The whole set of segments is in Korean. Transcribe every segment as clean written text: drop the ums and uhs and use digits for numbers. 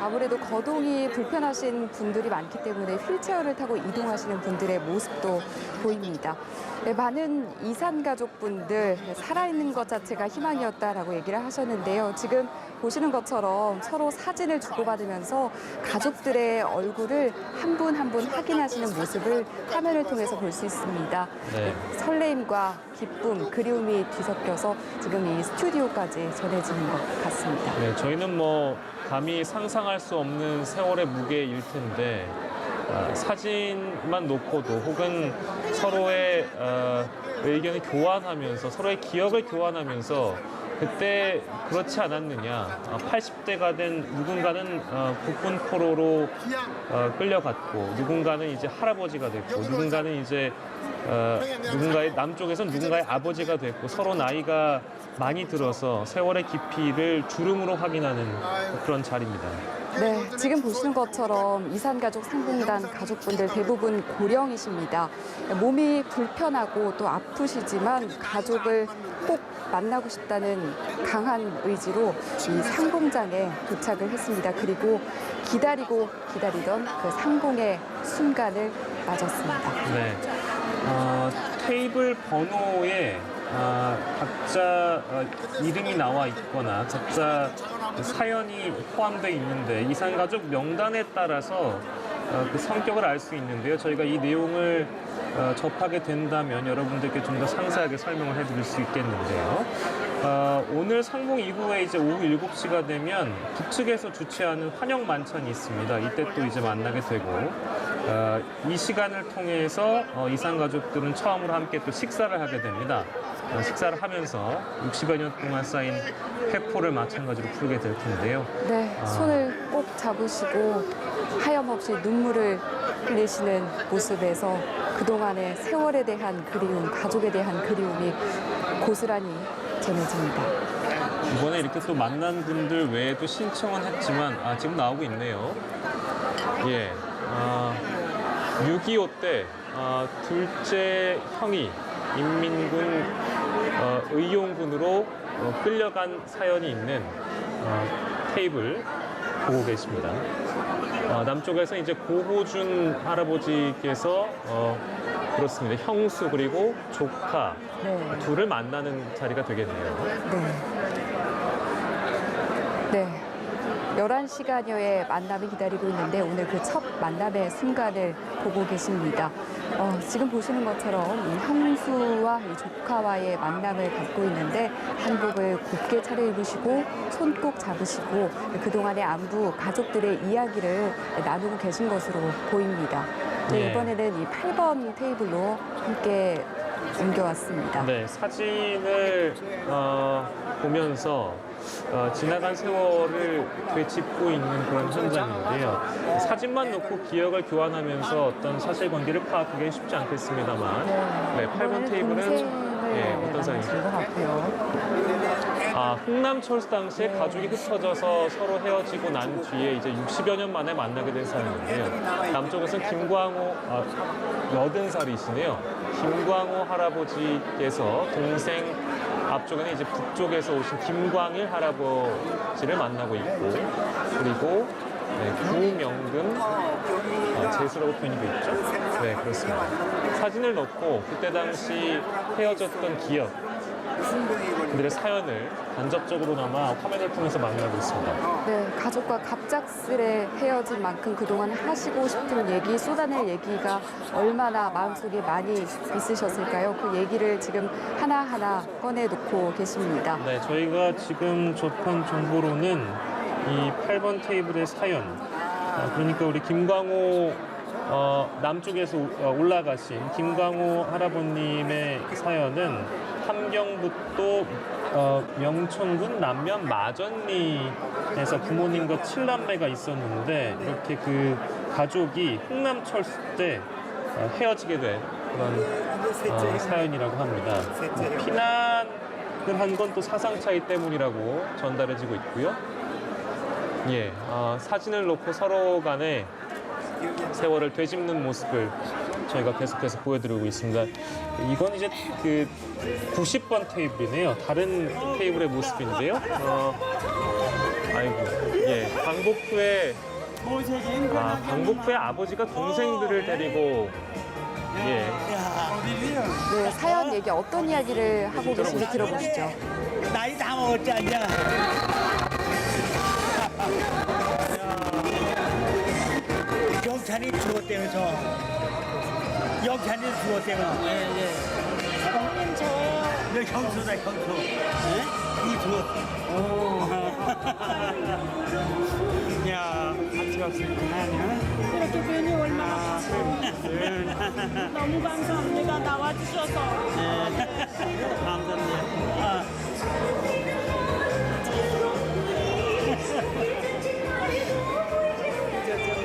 아무래도 거동이 불편하신 분들이 많기 때문에 휠체어를 타고 이동하시는 분들의 모습도 보입니다. 네, 많은 이산 가족분들 살아있는 것 자체가 희망이었다라고 얘기를 하셨는데요. 지금 보시는 것처럼 서로 사진을 주고받으면서 가족들의 얼굴을 한 분 한 분 확인하시는 모습을 화면을 통해서 볼 수 있습니다. 네. 설레임과 기쁨, 그리움이 뒤섞여서 지금 이 스튜디오까지 전해지는 것 같습니다. 네, 저희는 뭐 감히 상상할 수 없는 세월의 무게일 텐데 사진만 놓고도 혹은 서로의 의견을 교환하면서 서로의 기억을 교환하면서 그때 그렇지 않았느냐. 80대가 된 누군가는 국군 포로로 끌려갔고 누군가는 이제 할아버지가 됐고 누군가는 이제 누군가의 남쪽에서는 누군가의 아버지가 됐고 서로 나이가 많이 들어서 세월의 깊이를 주름으로 확인하는 그런 자리입니다. 네, 지금 보시는 것처럼 이산가족 상봉단 가족분들 대부분 고령이십니다. 몸이 불편하고 또 아프시지만 가족을 꼭 만나고 싶다는 강한 의지로 이 상봉장에 도착을 했습니다. 그리고 기다리고 기다리던 그 상봉의 순간을 맞았습니다. 네, 테이블 번호에 각자 이름이 나와 있거나 각자 사연이 포함되어 있는데 이산가족 명단에 따라서 그 성격을 알 수 있는데요. 저희가 이 내용을 접하게 된다면 여러분들께 좀 더 상세하게 설명을 해드릴 수 있겠는데요. 오늘 상봉 이후에 이제 오후 7시가 되면 북측에서 주최하는 환영 만찬이 있습니다. 이때 또 이제 만나게 되고 이 시간을 통해서 이산 가족들은 처음으로 함께 또 식사를 하게 됩니다. 식사를 하면서 60여 년 동안 쌓인 회포를 마찬가지로 풀게 될 텐데요. 네, 손을 꼭 잡으시고 하염없이 눈물을 흘리시는 모습에서 그동안의 세월에 대한 그리움, 가족에 대한 그리움이 고스란히 전해집니다. 이번에 이렇게 또 만난 분들 외에도 신청은 했지만 지금 나오고 있네요. 예, 6.25 때 둘째 형이 인민군 의용군으로 끌려간 사연이 있는 테이블 보고 계십니다. 남쪽에서 이제 고호준 할아버지께서 그렇습니다. 형수 그리고 조카 네. 둘을 만나는 자리가 되겠네요. 네. 11시간여의 만남이 기다리고 있는데 오늘 그 첫 만남의 순간을 보고 계십니다. 지금 보시는 것처럼 이 형수와 이 조카와의 만남을 갖고 있는데 한복을 곱게 차려입으시고 손 꼭 잡으시고 그동안의 안부, 가족들의 이야기를 나누고 계신 것으로 보입니다. 네, 이번에는 이 8번 테이블로 함께 옮겨왔습니다. 네, 사진을 보면서 지나간 세월을 되짚고 있는 그런 현장인데요. 사진만 놓고 기억을 교환하면서 어떤 사실관계를 파악하기는 쉽지 않겠습니다만 네, 8번 테이블은 어떤 상황이죠? 흥남 철수 당시에 가족이 흩어져서 서로 헤어지고 난 뒤에 이제 60여 년 만에 만나게 된 사연인데요. 남쪽에서는 김광호 80살이시네요. 김광호 할아버지께서 동생 앞쪽에는 이제 북쪽에서 오신 김광일 할아버지를 만나고 있고 그리고 구명금 제수라고 표현이 되어 있죠. 네, 그렇습니다. 사진을 넣고 그때 당시 헤어졌던 기억 그들의 사연을 간접적으로나마 화면을 통해서 만나고 있습니다. 네, 가족과 갑작스레 헤어진 만큼 그동안 하시고 싶은 얘기, 쏟아낼 얘기가 얼마나 마음속에 많이 있으셨을까요? 그 얘기를 지금 하나하나 꺼내놓고 계십니다. 네, 저희가 지금 접한 정보로는 이 8번 테이블의 사연, 그러니까 우리 김광호 남쪽에서 올라가신 김광호 할아버님의 사연은 함경북도 명천군 남면 마전리에서 부모님과 7남매가 있었는데 이렇게 그 가족이 흥남철수 때 헤어지게 된 그런 사연이라고 합니다. 피난을 한 건 또 사상 차이 때문이라고 전달해지고 있고요. 예, 사진을 놓고 서로 간에 세월을 되짚는 모습을 저희가 계속해서 보여드리고 있습니다. 이건 이제 그 90번 테이블이네요. 다른 테이블의 모습인데요. 아이고, 예, 방북 후에 방북 후에 아버지가 동생들을 데리고 예, 네, 사연 얘기 어떤 이야기를 하고 계신지 들어보시죠. 나이 다 먹었지 않냐? 영찬이 죽었다면서. 영찬이 죽었다면서. 예. 형님 저. 네, 형수다 형수. 예? 이 죽었어. 야, 같이 갔으니까. 이렇게 뵈니 얼마나 너무 감사합니다. 나와주셔서. 감사합니다.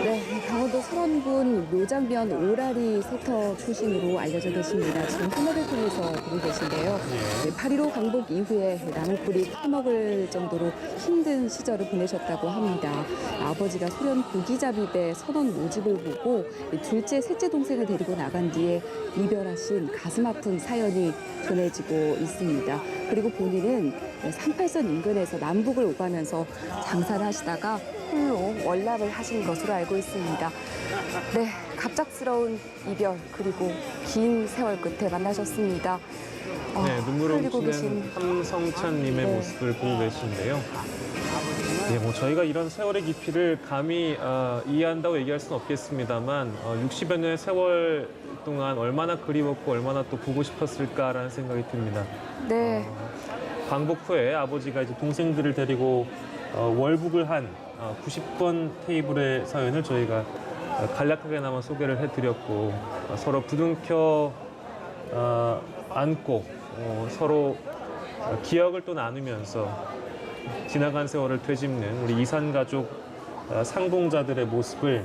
네, 강원도 설원군 묘장면 오라리 세터 출신으로 알려져 계십니다. 지금 현업을 통해서 보고 계신데요. 네, 8.15 광복 이후에 나무뿌리 파먹을 정도로 힘든 시절을 보내셨다고 합니다. 아버지가 소련 고기잡이배 선원 모집을 보고 둘째, 셋째 동생을 데리고 나간 뒤에 이별하신 가슴 아픈 사연이 전해지고 있습니다. 그리고 본인은 38선 인근에서 남북을 오가면서 장사를 하시다가 홀로 월남을 하신 것으로 알고 있습니다. 네, 갑작스러운 이별 그리고 긴 세월 끝에 만나셨습니다. 네, 눈물 흘리고 훔치는 함성찬님의 네. 모습을 보고 계신데요. 예, 뭐 저희가 이런 세월의 깊이를 감히 이해한다고 얘기할 수는 없겠습니다만 60여 년의 세월 동안 얼마나 그리웠고 얼마나 또 보고 싶었을까라는 생각이 듭니다. 네, 방북 후에 아버지가 이제 동생들을 데리고 월북을 한 90번 테이블의 사연을 저희가 간략하게나마 소개를 해드렸고 서로 부둥켜 안고 서로 기억을 또 나누면서 지나간 세월을 되짚는 우리 이산 가족 상봉자들의 모습을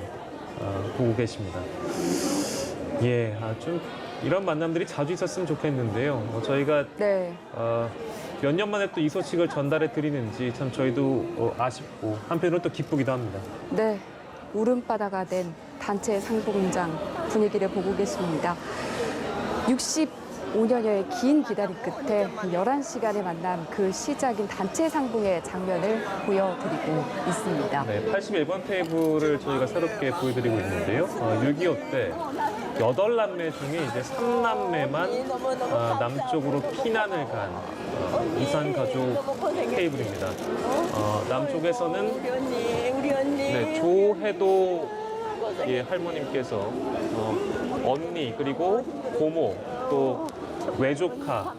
보고 계십니다. 예, 좀 이런 만남들이 자주 있었으면 좋겠는데요. 저희가 네. 몇 년 만에 또 이 소식을 전달해 드리는지 참 저희도 아쉽고 한편으로 또 기쁘기도 합니다. 네, 울음바다가 된 단체 상봉장 분위기를 보고 계십니다. 65년여의 긴 기다림 끝에 11시간의 만남 그 시작인 단체 상봉의 장면을 보여드리고 있습니다. 네, 81번 테이블을 저희가 새롭게 보여드리고 있는데요. 6.25 때 8남매 중에 이제 3남매만 남쪽으로 피난을 간 이산 가족 테이블입니다. 남쪽에서는 우리 언니. 네, 조혜도 예, 할머님께서 언니 그리고 고모 또 외조카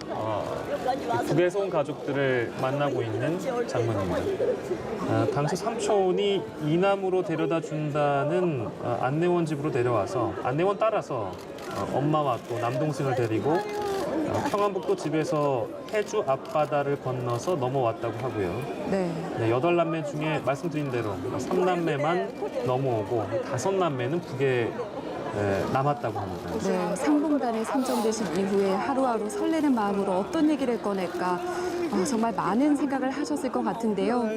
북에서 온 가족들을 만나고 있는 장면입니다. 당시 삼촌이 이남으로 데려다 준다는 안내원 집으로 내려와서 안내원 따라서 엄마와 또 남동생을 데리고 평안북도 집에서 해주 앞바다를 건너서 넘어왔다고 하고요. 네. 네, 8남매 중에 말씀드린 대로 3남매만 넘어오고 5남매는 북에 남았다고 합니다. 네, 상봉단에 선정되신 이후에 하루하루 설레는 마음으로 어떤 얘기를 꺼낼까 정말 많은 생각을 하셨을 것 같은데요.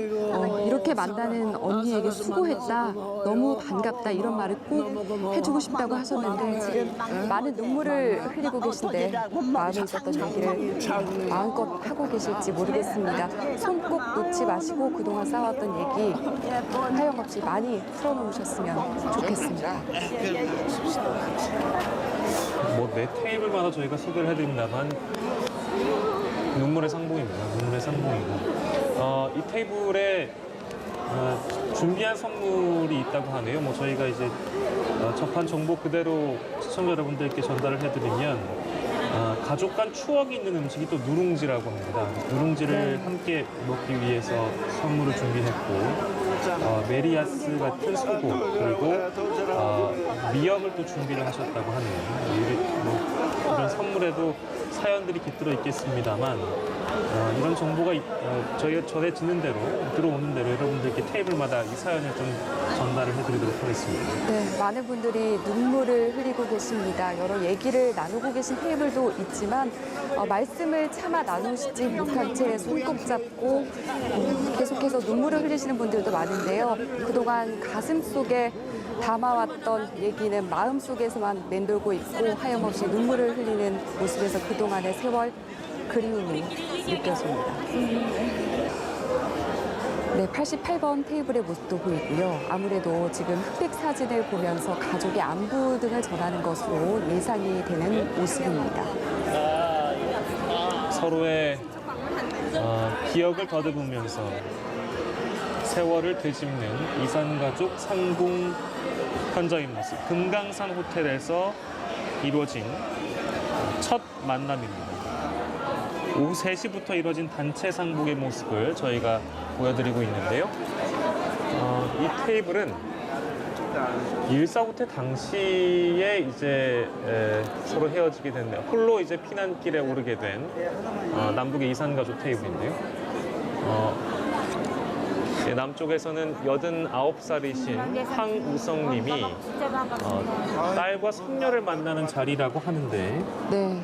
이렇게 만나는 언니에게 수고했다, 너무 반갑다 이런 말을 꼭 해주고 싶다고 하셨는데 지금 많은 눈물을 흘리고 계신데 마음에 있었던 얘기를 마음껏 하고 계실지 모르겠습니다. 손 꼭 놓지 마시고 그동안 쌓아왔던 얘기 하염없이 많이 풀어놓으셨으면 좋겠습니다. 뭐 매 테이블마다 저희가 소개를 해드립니다만 눈물의 상봉입니다. 눈물의 상봉이고 이 테이블에 준비한 선물이 있다고 하네요. 뭐 저희가 이제 접한 정보 그대로 시청자 여러분들께 전달을 해드리면 가족 간 추억이 있는 음식이 또 누룽지라고 합니다. 누룽지를 함께 먹기 위해서 선물을 준비했고 메리아스 같은 소고 그리고 미역을 또 준비를 하셨다고 하네요. 이런 선물에도 사연들이 깃들어 있겠습니다만 이런 정보가 저희가 전해지는 대로 들어오는 대로 여러분들께 테이블마다 이 사연을 좀 전달을 해드리도록 하겠습니다. 네, 많은 분들이 눈물을 흘리고 계십니다. 여러 얘기를 나누고 계신 테이블도 있지만 말씀을 차마 나누시지 못한 채 손 꼭 잡고 계속해서 눈물을 흘리시는 분들도 많은데요. 그동안 가슴 속에 담아왔던 얘기는 마음속에서만 맴돌고 있고 하염없이 눈물을 흘리는 모습에서 그동안의 세월 그리움이 느껴집니다. 네, 88번 테이블의 모습도 보이고요. 아무래도 지금 흑백 사진을 보면서 가족의 안부 등을 전하는 것으로 예상이 되는 모습입니다. 서로의 기억을 더듬으면서 세월을 되짚는 이산가족 상봉 현장의 모습. 금강산 호텔에서 이루어진 첫 만남입니다. 오후 3시부터 이루어진 단체 상봉의 모습을 저희가 보여드리고 있는데요. 이 테이블은 1.4 호텔 당시에 이제 서로 헤어지게 됐네요. 홀로 이제 피난길에 오르게 된 남북의 이산가족 테이블인데요. 남쪽에서는 89살이신 황우성님이 딸과 손녀를 만나는 자리라고 하는데 네,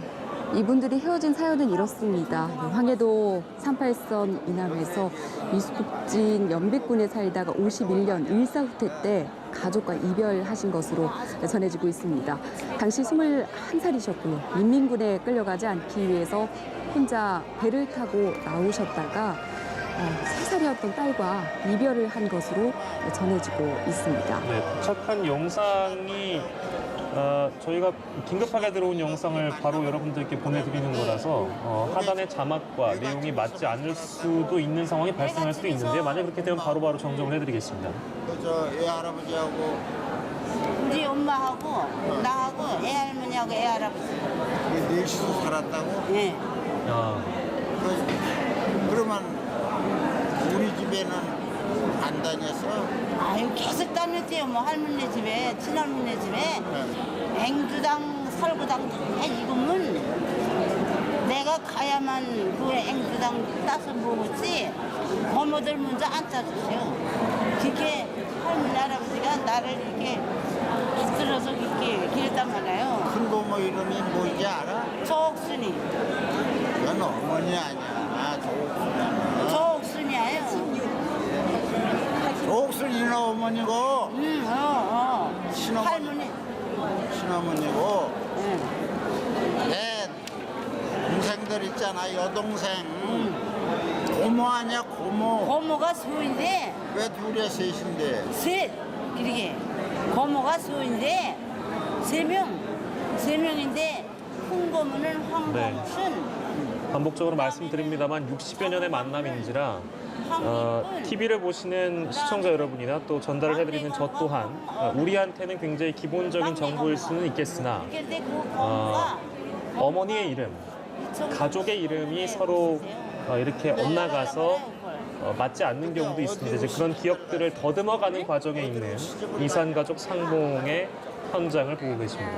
이분들이 헤어진 사연은 이렇습니다. 황해도 38선 이남에서 미수국진 연백군에 살다가 51년 1.4 호텔 때 가족과 이별하신 것으로 전해지고 있습니다. 당시 21살이셨고요. 인민군에 끌려가지 않기 위해서 혼자 배를 타고 나오셨다가 3살이었던 딸과 이별을 한 것으로 전해지고 있습니다. 네, 도착한 영상이 저희가 긴급하게 들어온 영상을 바로 여러분들께 보내드리는 거라서 하단의 자막과 내용이 맞지 않을 수도 있는 상황이 발생할 수도 있는데 만약 그렇게 되면 바로바로 정정을 해드리겠습니다. 저 애할아버지하고 우리 엄마하고 나하고 애할머니하고 애할아버지. 넷이서 살았다고? 네. 그러면 우리 집에는 안 다녔어? 아유 계속 다녔대요. 뭐 할머니 집에 친할머니 집에 앵두당 설구당 다 익으면 내가 가야만 그 앵두당 따서 먹었지 고모들 먼저 안 따주세요. 그렇게 할머니 할아버지가 나를 이렇게 깃들어서 이렇게 기르단 말이에요. 큰 고모 이름이 뭐인지 알아? 조옥순이. 넌 어머니 아니야. 조옥순이야. 조옥순이에요. 조옥순이는 어머니고 친어머니. 할머니. 친어머니고 응. 내 동생들 있잖아. 여동생. 고모 아니야 고모. 고모가 수인데 왜 둘이야 셋인데? 셋 이렇게 고모가 수인데 세 명인데 큰 고모는 황봉순. 반복적으로 말씀드립니다만 60여 년의 만남인지라 TV를 보시는 시청자 여러분이나 또 전달을 해드리는 저 또한 우리한테는 굉장히 기본적인 정보일 수는 있겠으나 근데 그 고모가 어머니의 이름, 가족의 이름이 서로 이렇게 엇나가서 맞지 않는 경우도 있습니다. 이제 그런 기억들을 더듬어가는 과정에 있는 이산가족 상봉의 현장을 보고 계십니다.